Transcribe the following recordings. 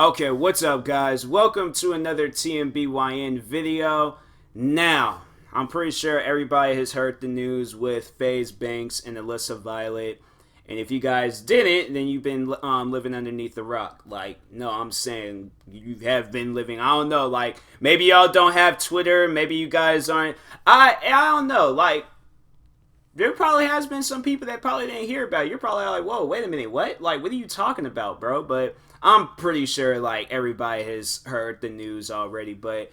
Okay, what's up, guys? Welcome to another TMBYN video. Now, I'm pretty sure everybody has heard the news with FaZe Banks and Alissa Violet. And if you guys didn't, then you've been living underneath the rock. Like, no, I'm saying you have been living. I don't know. Like, maybe y'all don't have Twitter. Maybe you guys aren't. I don't know. Like, there probably has been some people that probably didn't hear about it. You're probably like, whoa, wait a minute, what? Like, what are you talking about, bro? But I'm pretty sure, like, everybody has heard the news already. But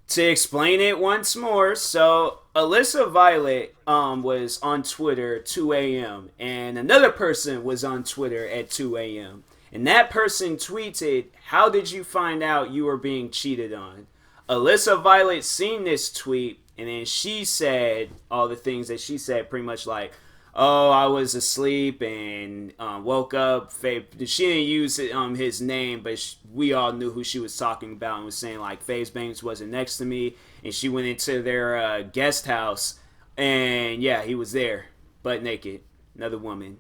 to explain it once more, so Alissa Violet was on Twitter 2 a.m. and another person was on Twitter at 2 a.m. And that person tweeted, "How did you find out you were being cheated on?" Alissa Violet seen this tweet, and then she said all the things that she said, pretty much like, "Oh, I was asleep and woke up." She didn't use his name, but we all knew who she was talking about, and was saying like FaZe Banks wasn't next to me, and she went into their guest house, and yeah, he was there, butt naked, another woman.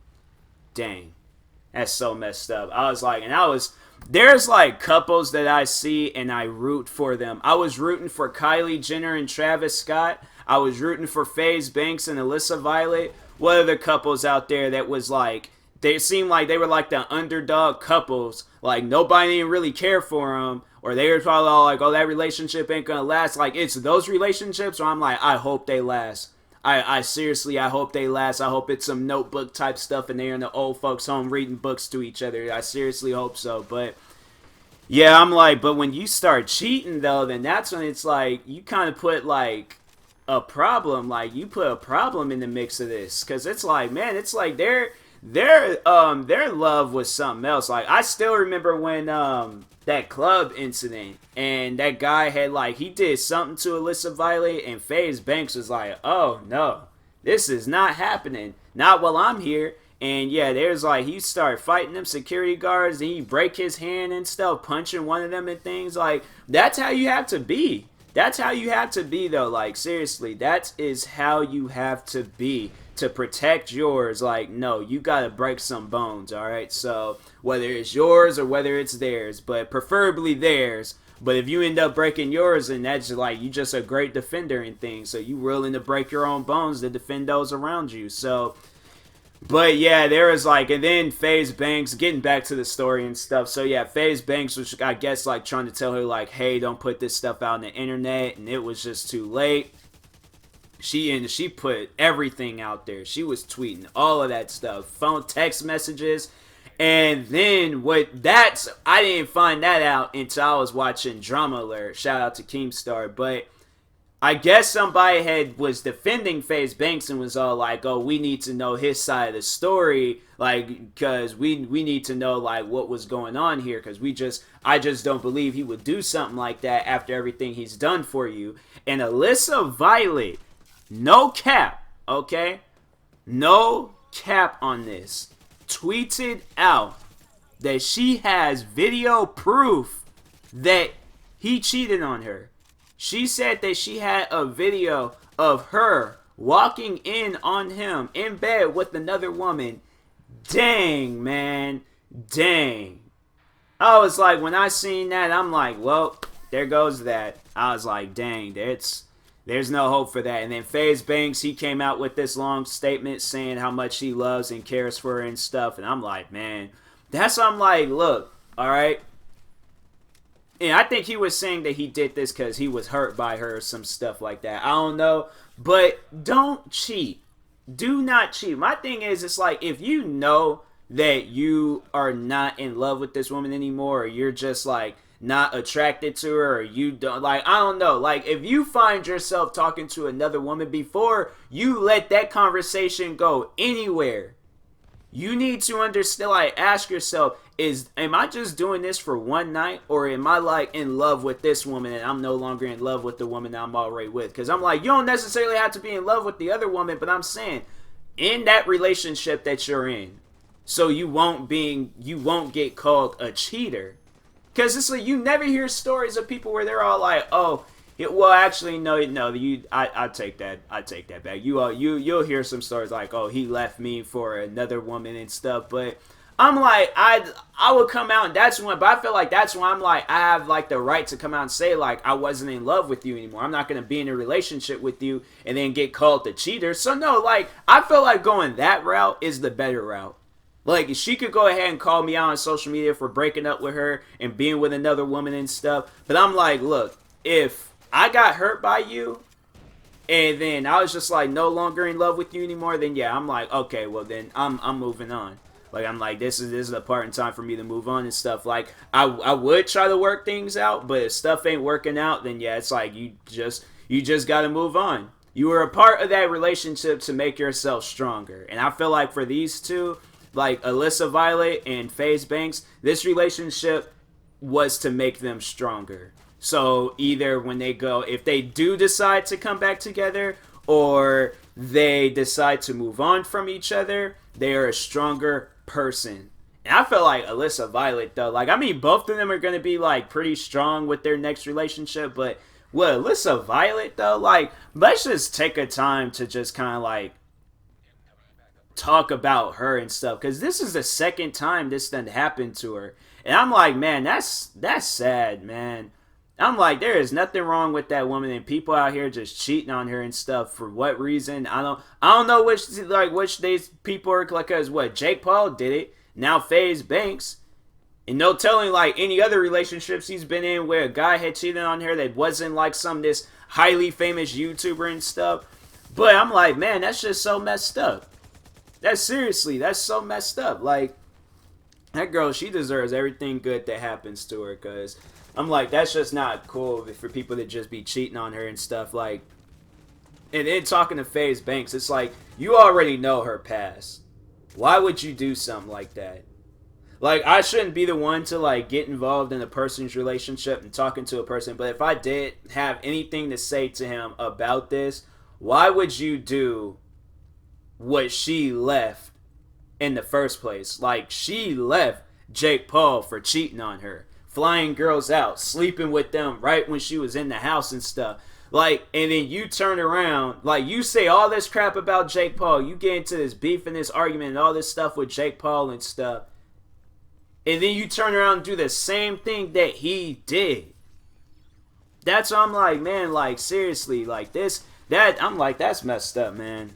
Dang, that's so messed up. There's like couples that I see and I root for them. I was rooting for Kylie Jenner and Travis Scott. I was rooting for FaZe Banks and Alissa Violet. What other couples out there that was like, they seemed like they were like the underdog couples, like nobody didn't really care for them, or they were probably all like, oh, that relationship ain't gonna last. Like, it's those relationships where I'm like, I hope they last. I seriously, I hope they last. I hope it's some notebook type stuff and they're in the old folks home reading books to each other. I seriously hope so. But yeah, I'm like, but when you start cheating though, then that's when it's like, you kind of put like a problem, like you put a problem in the mix of this. Cause it's like, man, it's like their love was something else. Like, I still remember when that club incident, and that guy had like, he did something to Alissa Violet, and FaZe Banks was like, oh no, this is not happening, not while I'm here. And yeah, there's like, he started fighting them security guards, and he break his hand and stuff, punching one of them and things. Like, that's how you have to be. That's how you have to be though. Like, seriously, that is how you have to be to protect yours. Like, no, you gotta break some bones, alright? So whether it's yours or whether it's theirs, but preferably theirs. But if you end up breaking yours, then that's like, you just a great defender and things, so you willing to break your own bones to defend those around you. So, but yeah, there was like, and then FaZe Banks, getting back to the story and stuff. So yeah, FaZe Banks was, I guess, like trying to tell her like, hey, don't put this stuff out on the internet, and it was just too late. She put everything out there. She was tweeting all of that stuff, phone, text messages, and then I didn't find that out until I was watching Drama Alert. Shout out to Keemstar, but I guess somebody was defending FaZe Banks and was all like, oh, we need to know his side of the story, like, because we need to know like what was going on here, because I just don't believe he would do something like that after everything he's done for you. And Alissa Violet, no cap, okay? No cap on this, tweeted out that she has video proof that he cheated on her. She said that she had a video of her walking in on him in bed with another woman. Dang, man. Dang. I was like, when I seen that, I'm like, well, there goes that. I was like, dang, there's no hope for that. And then FaZe Banks, he came out with this long statement saying how much he loves and cares for her and stuff. And I'm like, man, that's what I'm like, look, all right. And I think he was saying that he did this because he was hurt by her or some stuff like that. I don't know. But don't cheat. Do not cheat. My thing is, it's like, if you know that you are not in love with this woman anymore, or you're just like not attracted to her, or you don't, like, I don't know, like, if you find yourself talking to another woman, before you let that conversation go anywhere, you need to understand, like, ask yourself, am I just doing this for one night, or am I like in love with this woman and I'm no longer in love with the woman that I'm already with? Because I'm like, you don't necessarily have to be in love with the other woman, but I'm saying in that relationship that you're in, so you won't get called a cheater. Because it's like, you never hear stories of people where they're all like, oh, well, actually, no, I take that back. You'll hear some stories like, oh, he left me for another woman and stuff, but I'm like, I would come out and that's when, but I feel like that's when I'm like, I have like the right to come out and say like, I wasn't in love with you anymore. I'm not going to be in a relationship with you and then get called the cheater. So no, like, I feel like going that route is the better route. Like, she could go ahead and call me out on social media for breaking up with her and being with another woman and stuff. But I'm like, look, if I got hurt by you and then I was just like no longer in love with you anymore, then yeah, I'm like, okay, well then I'm moving on. Like, I'm like, this is a part in time for me to move on and stuff. Like, I would try to work things out, but if stuff ain't working out, then yeah, it's like you just got to move on. You were a part of that relationship to make yourself stronger. And I feel like for these two, like Alissa Violet and FaZe Banks, this relationship was to make them stronger. So either when they go, if they do decide to come back together or they decide to move on from each other, they are a stronger person. And I feel like Alissa Violet, though, like, I mean, both of them are going to be, like, pretty strong with their next relationship, but with Alissa Violet, though, like, let's just take a time to just kind of, like, talk about her and stuff, because this is the second time this done happened to her. And I'm like, man, that's sad, man. I'm like, there is nothing wrong with that woman, and people out here just cheating on her and stuff. For what reason? I don't know which these people are, like, cause what, Jake Paul did it. Now FaZe Banks, and no telling like any other relationships he's been in where a guy had cheated on her that wasn't like some this highly famous YouTuber and stuff. But I'm like, man, that's just so messed up. That's so messed up. Like, that girl, she deserves everything good that happens to her, cause I'm like, that's just not cool for people to just be cheating on her and stuff. Like, and then talking to FaZe Banks, it's like, you already know her past. Why would you do something like that? Like, I shouldn't be the one to, like, get involved in a person's relationship and talking to a person, but if I did have anything to say to him about this, why would you do what she left in the first place? Like, she left Jake Paul for cheating on her, flying girls out, sleeping with them right when she was in the house and stuff. Like, and then you turn around, like, you say all this crap about Jake Paul, you get into this beef and this argument and all this stuff with Jake Paul and stuff, and then you turn around and do the same thing that he did. That's what I'm like, man, like, seriously, like, I'm like, that's messed up, man.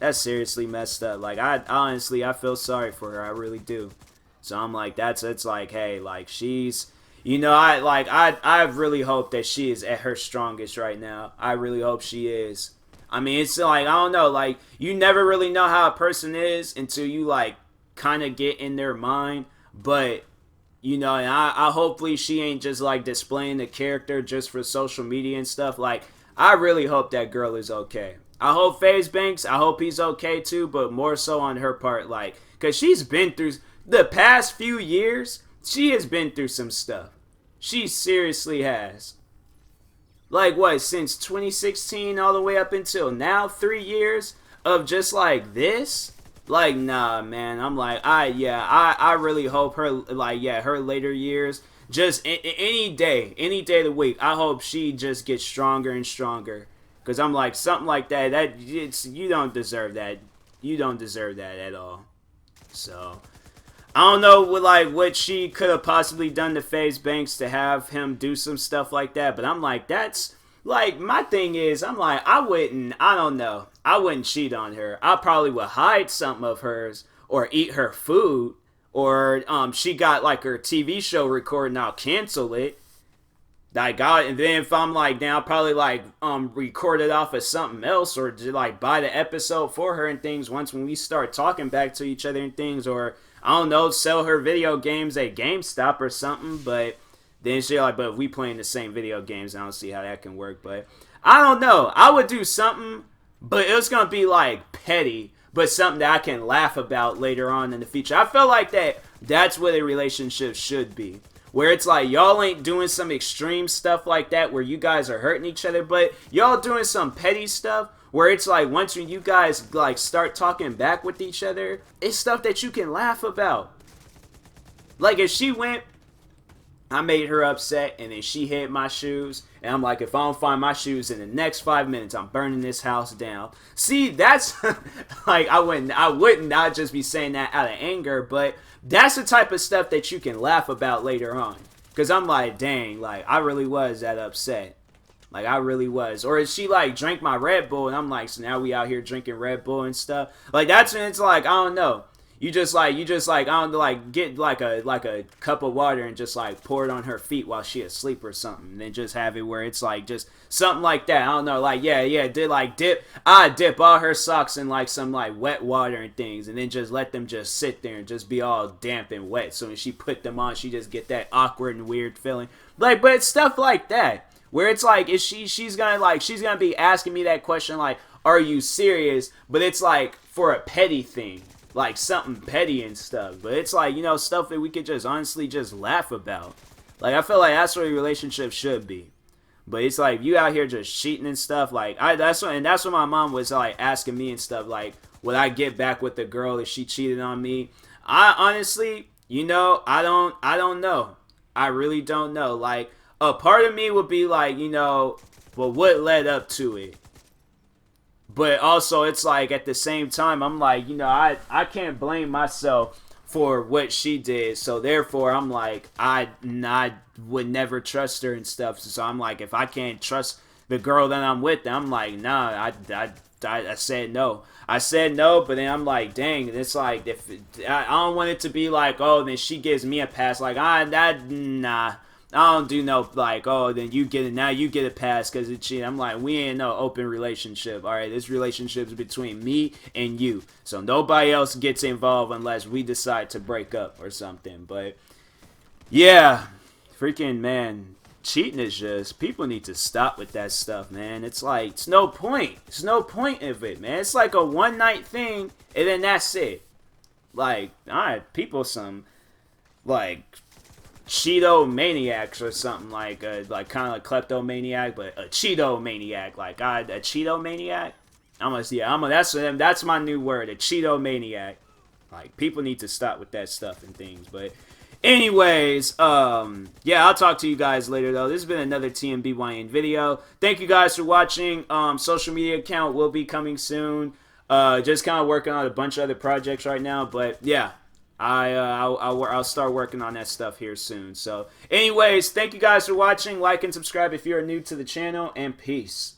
That's seriously messed up. Like, honestly, I feel sorry for her, I really do. So I'm like, it's like, hey, like, she's, you know, I really hope that she is at her strongest right now. I really hope she is. I mean, it's like, I don't know, like, you never really know how a person is until you, like, kind of get in their mind. But, you know, and I hopefully she ain't just, like, displaying the character just for social media and stuff. Like, I really hope that girl is okay. I hope FaZe Banks, I hope he's okay too, but more so on her part, like, because she's been through, the past few years, she has been through some stuff. She seriously has. Like, what, since 2016 all the way up until now, 3 years of just like this? Like, nah, man. I'm like, I really hope her, like, yeah, her later years, just any day of the week, I hope she just gets stronger and stronger. Because I'm like, something like that, you don't deserve that. You don't deserve that at all. So, I don't know what she could have possibly done to FaZe Banks to have him do some stuff like that. But I'm like, that's, like, my thing is, I'm like, I don't know. I wouldn't cheat on her. I probably would hide something of hers or eat her food. Or she got, like, her TV show recorded and I'll cancel it. And then if I'm like, then I'll probably like record it off of something else or just like buy the episode for her and things when we start talking back to each other and things, or I don't know, sell her video games at GameStop or something. But then she like, but if we playing the same video games, I don't see how that can work. But I don't know. I would do something, but it was gonna be like petty, but something that I can laugh about later on in the future. I feel like that's what a relationship should be. Where it's like, y'all ain't doing some extreme stuff like that where you guys are hurting each other, but y'all doing some petty stuff where it's like, once you guys like start talking back with each other, it's stuff that you can laugh about. Like, if she went I made her upset, and then she hit my shoes. And I'm like, if I don't find my shoes in the next 5 minutes, I'm burning this house down. See, that's like I wouldn't not just be saying that out of anger, but that's the type of stuff that you can laugh about later on. Cause I'm like, dang, like I really was that upset. Like I really was. Or if she like drank my Red Bull, and I'm like, so now we out here drinking Red Bull and stuff. Like that's when it's like, I don't know. You just like I don't know, like get like a cup of water and just like pour it on her feet while she asleep or something, and then just have it where it's like just something like that. I don't know, like dip all her socks in like some like wet water and things, and then just let them just sit there and just be all damp and wet. So when she put them on, she just get that awkward and weird feeling. Like, but it's stuff like that where it's like, is she's gonna be asking me that question like, are you serious? But it's like for a petty thing. Like something petty and stuff, but it's like, you know, stuff that we could just honestly just laugh about. Like I feel like that's what a relationship should be. But it's like you out here just cheating and stuff. Like that's what my mom was like asking me and stuff. Like, would I get back with the girl if she cheated on me? I honestly, you know, I don't know. I really don't know. Like a part of me would be like, you know, well, what led up to it? But also, it's like, at the same time, I'm like, you know, I can't blame myself for what she did. So, therefore, I'm like, I would never trust her and stuff. So, I'm like, if I can't trust the girl that I'm with, I'm like, nah, I said no. I said no, but then I'm like, dang, it's like, if I don't want it to be like, oh, then she gives me a pass. Like, nah. I don't do no like, oh, then you get a pass because it's cheating. I'm like, we ain't no open relationship. All right, this relationship is between me and you, so nobody else gets involved unless we decide to break up or something. But yeah, freaking man, cheating is just, people need to stop with that stuff, man. It's like, it's no point. It's no point of it, man. It's like a one night thing and then that's it. Like, all right, people some like Cheeto maniacs or something, like kind of like kleptomaniac, but a Cheeto maniac, like a Cheeto maniac. That's my new word, a Cheeto maniac. Like, people need to stop with that stuff and things. But anyways, yeah, I'll talk to you guys later though. This has been another TMBYN video. Thank you guys for watching. Social media account will be coming soon. Just kind of working on a bunch of other projects right now, but yeah. I'll start working on that stuff here soon. So anyways, thank you guys for watching. Like and subscribe if you're new to the channel, and peace.